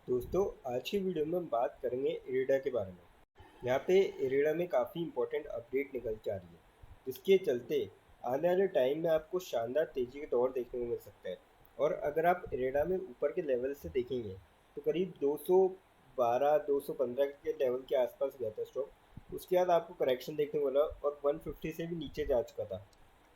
दोस्तों, आज की वीडियो में हम बात करेंगे इरेडा के बारे में। यहाँ पे इरेडा में काफ़ी इंपॉर्टेंट अपडेट निकल के आ रही है, जिसके चलते आने वाले टाइम में आपको शानदार तेज़ी का दौर देखने को मिल सकता है। और अगर आप इरेडा में ऊपर के लेवल से देखेंगे तो करीब 212 215 के लेवल के आसपास गया था स्टॉक। उसके बाद आपको करेक्शन देखने को मिला और 150 से भी नीचे जा चुका था।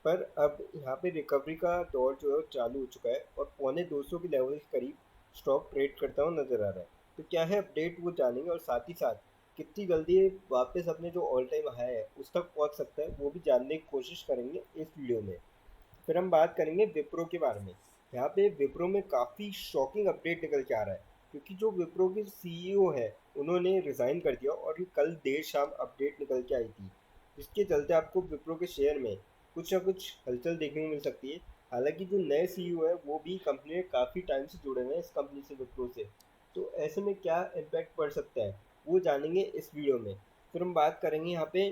पर अब यहाँ पे रिकवरी का दौर जो है वो चालू हो चुका है और पौने 200 के लेवल के करीब स्टॉक ट्रेड करता हुआ नजर आ रहा है। तो क्या है अपडेट वो जानेंगे और साथ ही साथ कितनी जल्दी ये वापस अपने जो ऑल टाइम हाई है उस तक पहुंच सकता है वो भी जानने की कोशिश करेंगे इस वीडियो में। फिर हम बात करेंगे विप्रो के बारे में। यहाँ पे विप्रो में काफ़ी शॉकिंग अपडेट निकल के आ रहा है, क्योंकि जो विप्रो के सीईओ है उन्होंने रिज़ाइन कर दिया और ये कल देर शाम अपडेट निकल के आई थी, जिसके चलते आपको विप्रो के शेयर में कुछ ना कुछ हलचल देखने को मिल सकती है। हालांकि जो नए सीईओ है वो भी कंपनी में काफ़ी टाइम से जुड़े हुए हैं इस कंपनी से, विप्रो से। तो ऐसे में क्या इम्पैक्ट पड़ सकता है वो जानेंगे इस वीडियो में। फिर हम बात करेंगे यहाँ पे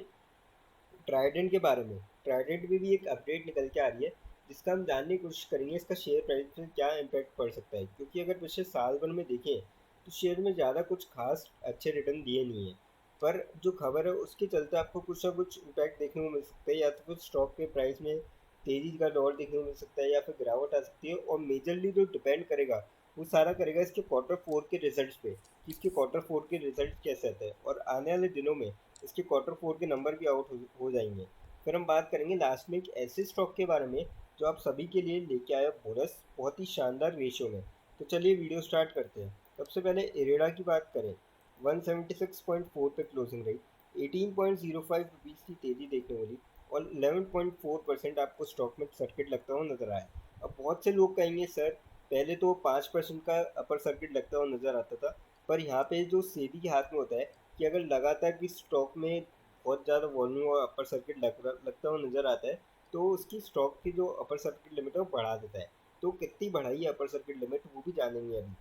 ट्राइडेंट के बारे में। ट्राइडेंट में भी एक अपडेट निकल के आ रही है, जिसका हम जानने की कोशिश करेंगे इसका शेयर प्राइस में क्या इम्पैक्ट पड़ सकता है, क्योंकि अगर पिछले साल भर में देखें तो शेयर में ज़्यादा कुछ खास अच्छे रिटर्न दिए नहीं है। पर जो खबर है उसके चलते आपको कुछ ना कुछ इम्पैक्ट देखने को मिल सकता है, या तो फिर स्टॉक के प्राइस में तेज़ी का दौर देखने को मिल सकता है या फिर गिरावट आ सकती है। और मेजरली जो डिपेंड करेगा वो सारा करेगा इसके क्वार्टर 4 के रिजल्ट्स पे, कि इसके क्वार्टर 4 के रिजल्ट कैसे आते हैं। और आने वाले दिनों में इसके क्वार्टर 4 के नंबर भी आउट हो जाएंगे। फिर हम बात करेंगे लास्ट में एक ऐसे स्टॉक के बारे में जो आप सभी के लिए लेके आया बोनस बहुत ही शानदार रेशियो में। तो चलिए वीडियो स्टार्ट करते हैं। सबसे पहले इरेडा की बात करें, 176.4 पे क्लोजिंग रही, 18.05 रुपीज़ की तेज़ी देखने वाली और 11.4% आपको स्टॉक में सर्किट लगता हुआ नजर आया। अब बहुत से लोग कहेंगे सर, पहले तो 5% का अपर सर्किट लगता हुआ नजर आता था, पर यहाँ पे जो सेबी के हाथ में होता है कि अगर लगातार किस स्टॉक में बहुत ज़्यादा वॉल्यूम और अपर सर्किट लगता हुआ नज़र आता है तो उसकी स्टॉक की जो अपर सर्किट लिमिट है वो बढ़ा देता है। तो कितनी बढ़ाई है अपर सर्किट लिमिट वो भी जानेंगे अभी।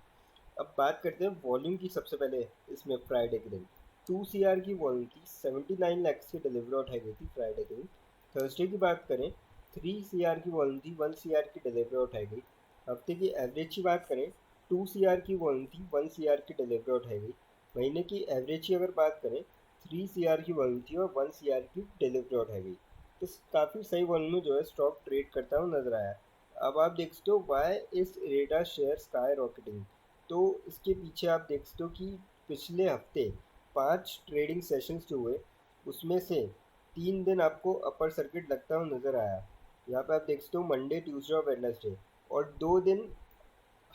अब बात करते हैं वॉल्यूम की। सबसे पहले इसमें फ्राइडे के दिन 2 CR की वॉल्यूम थी, 79 लैक्स की डिलीवरी उठाई गई थी फ्राइडे के दिन। थर्सडे की बात करें, 3 CR की वॉल्यूम थी, 1 CR की डिलीवरी उठाई गई। हफ्ते की एवरेज की बात करें, 2 CR की वॉल्यूम थी, 1 CR की डिलीवरी उठाई गई। महीने की एवरेज की अगर बात करें, 3 CR की वॉल्यूम थी और 1 CR की डिलीवरी उठाई गई। तो काफ़ी सही वॉल्यूम में जो है स्टॉक ट्रेड करता हुआ नजर आया। अब आप देख सकते हो वाई इज रेडा शेयर स्काई रॉकेटिंग। तो इसके पीछे आप देख सकते हो कि पिछले हफ्ते 5 ट्रेडिंग सेशंस जो हुए उसमें से 3 दिन आपको अपर सर्किट लगता हुआ नजर आया। यहाँ पे आप देख सकते हो मंडे, ट्यूसडे और वेडनेसडे, और 2 दिन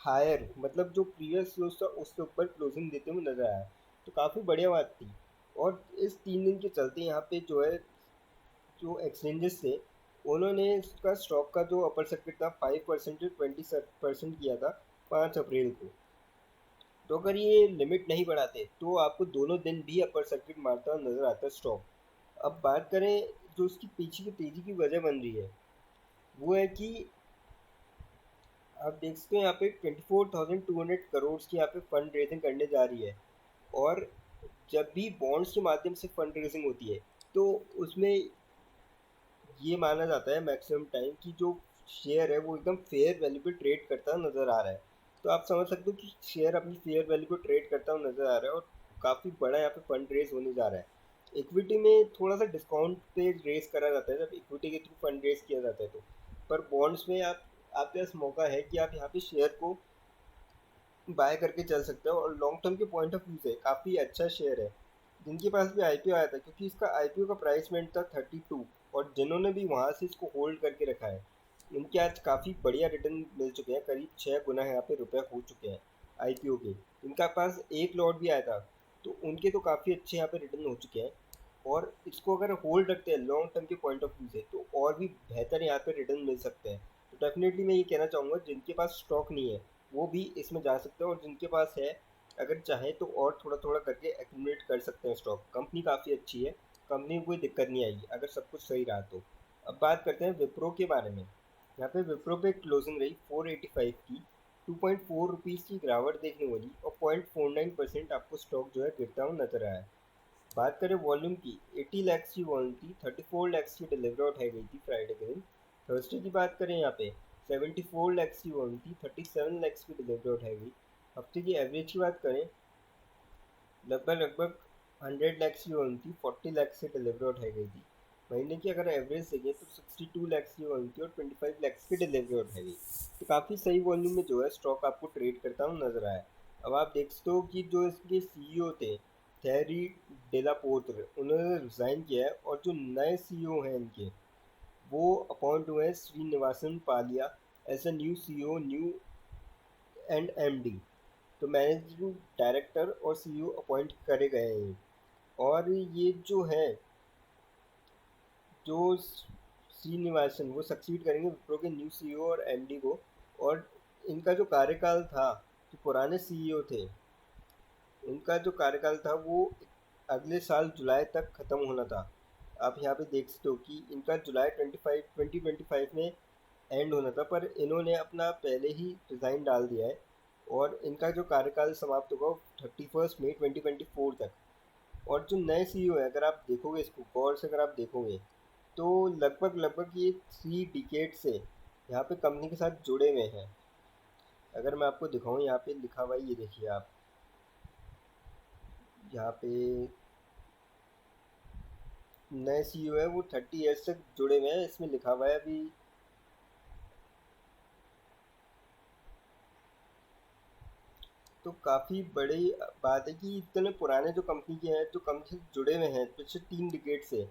हायर मतलब जो प्रीवियस क्लोज था उसके ऊपर क्लोजिंग देते हुए नजर आया। तो काफ़ी बढ़िया बात थी। और इस 3 दिन के चलते यहाँ पे जो है जो एक्सचेंजेस थे उन्होंने इसका स्टॉक का जो अपर सर्किट था 5% से 20% किया था 5 अप्रैल को। तो अगर ये लिमिट नहीं बढ़ाते तो आपको दोनों दिन भी अपर सर्किट मारता हुआ नजर आता है स्टॉक। अब बात करें जो उसकी पीछे की तेजी की वजह बन रही है, वो है कि आप देख सकते हो यहाँ पे 24,200 करोड़ की यहाँ पे फंड रेजिंग करने जा रही है। और जब भी बॉन्ड्स के माध्यम से फंड रेजिंग होती है तो उसमें ये माना जाता है मैक्सिमम टाइम कि जो शेयर है वो एकदम फेयर वैल्यू पे ट्रेड करता नजर आ रहा है। तो आप समझ सकते हो कि शेयर अपनी फेयर वैल्यू पे ट्रेड करता हुआ नजर आ रहा है और काफ़ी बड़ा यहाँ पे फंड रेज होने जा रहा है। इक्विटी में थोड़ा सा डिस्काउंट पे रेज करा जाता है जब इक्विटी के थ्रू फंड रेज किया जाता है तो। पर बॉन्ड्स में आपके पास मौका है कि आप यहाँ पे शेयर को बाय करके चल सकते हो और लॉन्ग टर्म के पॉइंट ऑफ व्यू से काफ़ी अच्छा शेयर है। जिनके पास भी आईपीओ आया था, क्योंकि इसका आईपीओ का प्राइस मिल था 32, और जिन्होंने भी वहाँ से इसको होल्ड करके रखा है उनके आज काफ़ी बढ़िया रिटर्न मिल चुके हैं। करीब 6 गुना यहाँ पे रुपए हो चुके हैं आईपीओ के। इनका पास एक लॉट भी आया था तो उनके तो काफ़ी अच्छे यहाँ पे रिटर्न हो चुके हैं। और इसको अगर होल्ड रखते हैं लॉन्ग टर्म के पॉइंट ऑफ व्यू से तो और भी बेहतर यहाँ पे रिटर्न मिल सकते हैं। तो डेफिनेटली मैं ये कहना चाहूँगा जिनके पास स्टॉक नहीं है वो भी इसमें जा सकते हैं, और जिनके पास है अगर चाहें तो और थोड़ा थोड़ा करके एक्यूमुलेट कर सकते हैं स्टॉक। कंपनी काफ़ी अच्छी है, कंपनी को कोई दिक्कत नहीं आएगी अगर सब कुछ सही रहा तो। अब बात करते हैं विप्रो के बारे में। यहाँ पे विप्रो पे क्लोजिंग रही 485 की, 2.4 रुपीज़ की गिरावट देखने वाली और 0.49% आपको स्टॉक जो है गिरता हुआ नजर आया। बात करें वॉल्यूम की, 80 लैक्स की वॉल्यूम थी, 34 लैक्स की डिलीवरी उठाई गई थी फ्राइडे के दिन। थर्सडे की बात करें यहाँ पे 74 लैक्स की वॉल्यूम थी, 37 लैक्स की डिलीवरी उठाई गई। हफ्ते की एवरेज की बात करें, लगभग लगभग 100 लाख की ओन थी, 40 लाख से डिलीवरी उठाई गई थी। महीने की अगर एवरेज देखें तो 62 लाख की ओन थी और 25 लाख की डिलीवरी उठाई गई। तो काफ़ी सही वॉल्यूम में जो है स्टॉक आपको ट्रेड करता हूँ नजर आया। अब आप देख सकते हो कि जो इसके सीईओ थे, थेरी डेलापोर्ट, उन्होंने रिजाइन किया है और जो नए सीईओ हैं इनके, वो अपॉइंट हुए हैं Srinivasan Paliya as a new CEO, new and MD. तो मैनेजिंग डायरेक्टर और सीईओ अपॉइंट करे गए हैं। और ये जो है, जो श्रीनिवासन, वो सक्सीड करेंगे विप्रो के न्यू सीईओ और एमडी को। और इनका जो कार्यकाल था, जो पुराने सीईओ थे, उनका जो कार्यकाल था वो अगले साल जुलाई तक ख़त्म होना था। आप यहाँ पे देख सकते हो कि इनका जुलाई 2025 में एंड होना था, पर इन्होंने अपना पहले ही रिज़ाइन डाल दिया है और इनका जो कार्यकाल समाप्त होगा 31 मई 2024 तक। और जो नए सीईओ है, अगर आप देखोगे इसको गौर से, अगर आप देखोगे तो लगभग लगभग ये 3 डिकेड से यहाँ पे कंपनी के साथ जुड़े हुए हैं। अगर मैं आपको दिखाऊं, यहाँ पे लिखा हुआ है, ये देखिए आप, यहाँ पे नए सीईओ है वो 30 ईयर्स तक जुड़े हुए हैं, इसमें लिखा हुआ है अभी। तो काफ़ी बड़ी बात है कि इतने पुराने जो कंपनी के हैं, जो कंपनी से जुड़े हुए हैं पिछले 3 डिकेड से,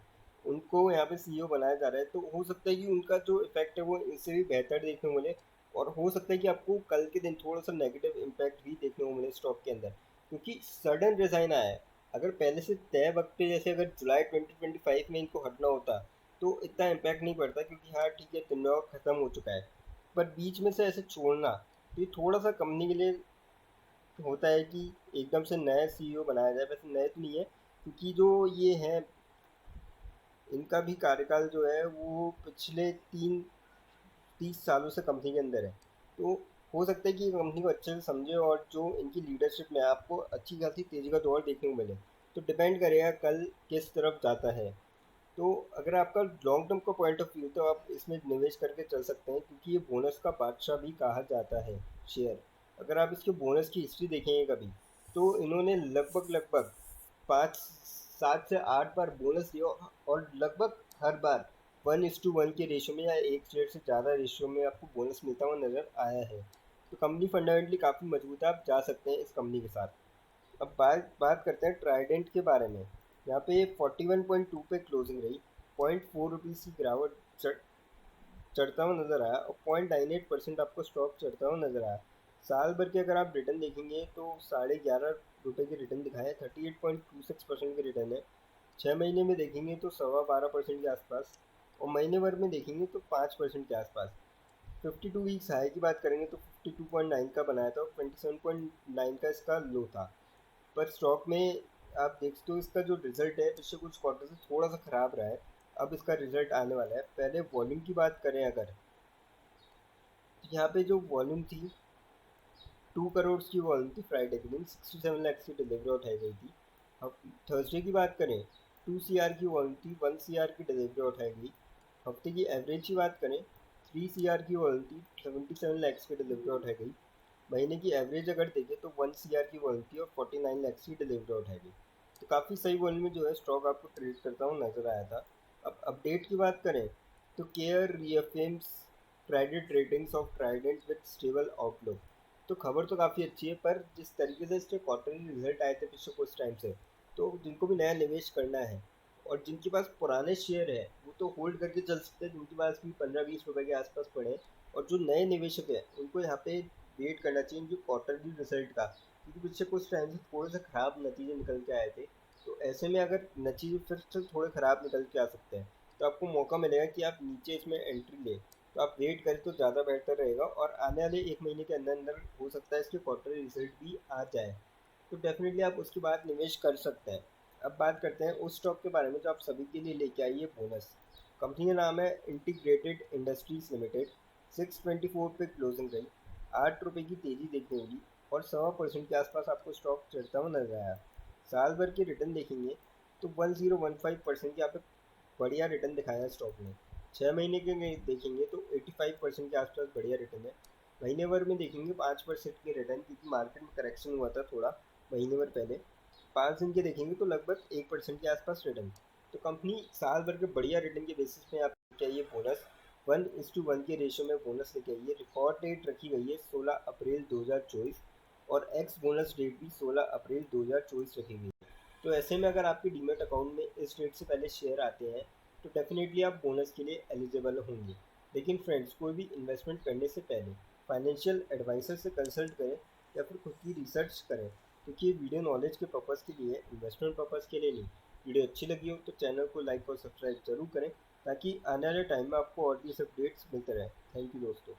उनको यहाँ पे सीईओ बनाया जा रहा है। तो हो सकता है कि उनका जो इफेक्ट है वो इससे भी बेहतर देखने को मिले। और हो सकता है कि आपको कल के दिन थोड़ा सा नेगेटिव इम्पैक्ट भी देखने को मिले स्टॉक के अंदर, क्योंकि सडन रिजाइन आया है। अगर पहले से तय वक्त पे, जैसे अगर जुलाई 2025 में इनको हटना होता, तो इतना इम्पैक्ट नहीं पड़ता, क्योंकि हाँ ठीक है, टेन्योर खत्म हो चुका है। पर बीच में से ऐसे छोड़ना, तो ये थोड़ा सा कंपनी के लिए होता है कि एकदम से नया सीईओ बनाया जाए। वैसे नए तो नहीं है, क्योंकि जो ये हैं, इनका भी कार्यकाल जो है वो पिछले 30 सालों से कंपनी के अंदर है। तो हो सकता है कि ये कंपनी को अच्छे से समझे और जो इनकी लीडरशिप में आपको अच्छी खासी तेज़ी का दौर देखने को मिले। तो डिपेंड करेगा कल किस तरफ जाता है। तो अगर आपका लॉन्ग टर्म का पॉइंट ऑफ व्यू, तो आप इसमें निवेश करके चल सकते हैं, क्योंकि ये बोनस का बादशाह भी कहा जाता है शेयर। अगर आप इसके बोनस की हिस्ट्री देखेंगे कभी, तो इन्होंने लगभग लगभग 5 7 से 8 बार बोनस दिया, और लगभग हर बार 1:1 के रेशियो में या एक शेयर से ज़्यादा रेशियो में आपको बोनस मिलता हुआ नज़र आया है। तो कंपनी फंडामेंटली काफ़ी मजबूत है, आप जा सकते हैं इस कंपनी के साथ। अब बात बात करते हैं ट्राइडेंट के बारे में। यहाँ पे 41.2 पे क्लोजिंग रही, 0.4 रुपीज़ की गिरावट चढ़ता हुआ नजर आया, और 0.98% आपको स्टॉक चढ़ता हुआ नजर आया। साल भर के अगर आप रिटर्न देखेंगे तो 11.5 रुपये के रिटर्न दिखाए, 38.26% के रिटर्न है। 6 महीने में देखेंगे तो 12.25% के आसपास, और महीने भर में देखेंगे तो 5% के आसपास। 52 वीक्स हाई की बात करेंगे तो 52.9 का बनाया था, और 27.9 का इसका लो था। पर स्टॉक में आप देख सकते हो इसका जो रिजल्ट है पिछले कुछ क्वार्टर से थोड़ा सा ख़राब रहा है। अब इसका रिजल्ट आने वाला है। पहले वॉल्यूम की बात करें अगर, तो यहाँ पे जो वॉल्यूम थी, 2 करोड़ की वॉल्यूम थी फ्राइडे के दिन, 67 लाख की डिलीवरी उठाई गई थी। अब थर्सडे की बात करें, 2 CR की वॉल्यूम थी, 1 CR की डिलीवरी उठाई गई। हफ्ते की एवरेज की बात करें, 3 CR की वॉल्यूम थी, 77 लाख की डिलीवरी उठाई गई। महीने की एवरेज अगर देखें तो 1 CR की वॉल्यूम थी और 49 लाख की डिलीवरी उठाई गई। तो काफ़ी सही वॉल्यूम में जो है स्टॉक आपको ट्रेड करता हूँ नजर आया था। अब अपडेट की बात करें, तो care रीअफर्म्स credit ratings of Trident with stable outlook. तो खबर तो काफ़ी अच्छी है, पर जिस तरीके से इसके क्वार्टरली रिजल्ट आए थे पिछले कुछ टाइम से, तो जिनको भी नया निवेश करना है और जिनके पास पुराने शेयर है, वो तो होल्ड करके चल सकते हैं, जिनके पास भी 15-20 रुपए के आसपास पड़े हैं। और जो नए निवेशक हैं, उनको यहाँ पे वेट करना चाहिए इनके क्वार्टरली रिजल्ट का, क्योंकि पिछले कुछ टाइम से थोड़े से ख़राब नतीजे निकल के आए थे। तो ऐसे में अगर नतीजे फिर से थोड़े ख़राब निकल के आ सकते हैं, तो आपको मौका मिलेगा कि आप नीचे इसमें एंट्री लें। तो आप वेट करें तो ज़्यादा बेहतर रहेगा, और आने वाले 1 महीने के अंदर अंदर हो सकता है इसके क्वार्टरली रिजल्ट भी आ जाए। तो डेफिनेटली आप उसके बाद निवेश कर सकते हैं। अब बात करते हैं उस स्टॉक के बारे में जो आप सभी के लिए लेके आई है बोनस। कंपनी का नाम है इंटीग्रेटेड इंडस्ट्रीज लिमिटेड। 624 पे क्लोजिंग रही, 8 रुपये की तेज़ी देखने मिली, और 1.25% के आसपास आपको स्टॉक चढ़ता हुआ नजर आया। साल भर के रिटर्न देखेंगे तो 1015% के यहाँ पे बढ़िया रिटर्न दिखाया है स्टॉक ने। 6 महीने के देखेंगे तो 85% के आसपास बढ़िया रिटर्न है। महीने भर में देखेंगे 5% के रिटर्न, क्योंकि मार्केट में करेक्शन हुआ था थोड़ा महीने भर पहले। 5 दिन के देखेंगे तो लगभग 1% के आसपास रिटर्न। तो कंपनी साल भर के बढ़िया रिटर्न के बेसिस पे आप लेके आइए बोनस, 1:1 के रेशियो में बोनस लेके आइए। रिकॉर्ड डेट रखी गई है 16 अप्रैल 2024 और एक्स बोनस डेट भी 16 अप्रैल 2024 रखी गई है। तो ऐसे में अगर आपके डीमेट अकाउंट में इस डेट से पहले शेयर आते हैं तो डेफिनेटली आप बोनस के लिए एलिजिबल होंगे। लेकिन फ्रेंड्स, कोई भी इन्वेस्टमेंट करने से पहले फाइनेंशियल एडवाइज़र से कंसल्ट करें या फिर खुद की रिसर्च करें, क्योंकि ये वीडियो नॉलेज के पर्पज़ के लिए, इन्वेस्टमेंट पर्पज़ के लिए नहीं। वीडियो अच्छी लगी हो तो चैनल को लाइक और सब्सक्राइब जरूर करें, ताकि आने वाले टाइम में आपको और भी अपडेट्स मिलते रहें। थैंक यू दोस्तों।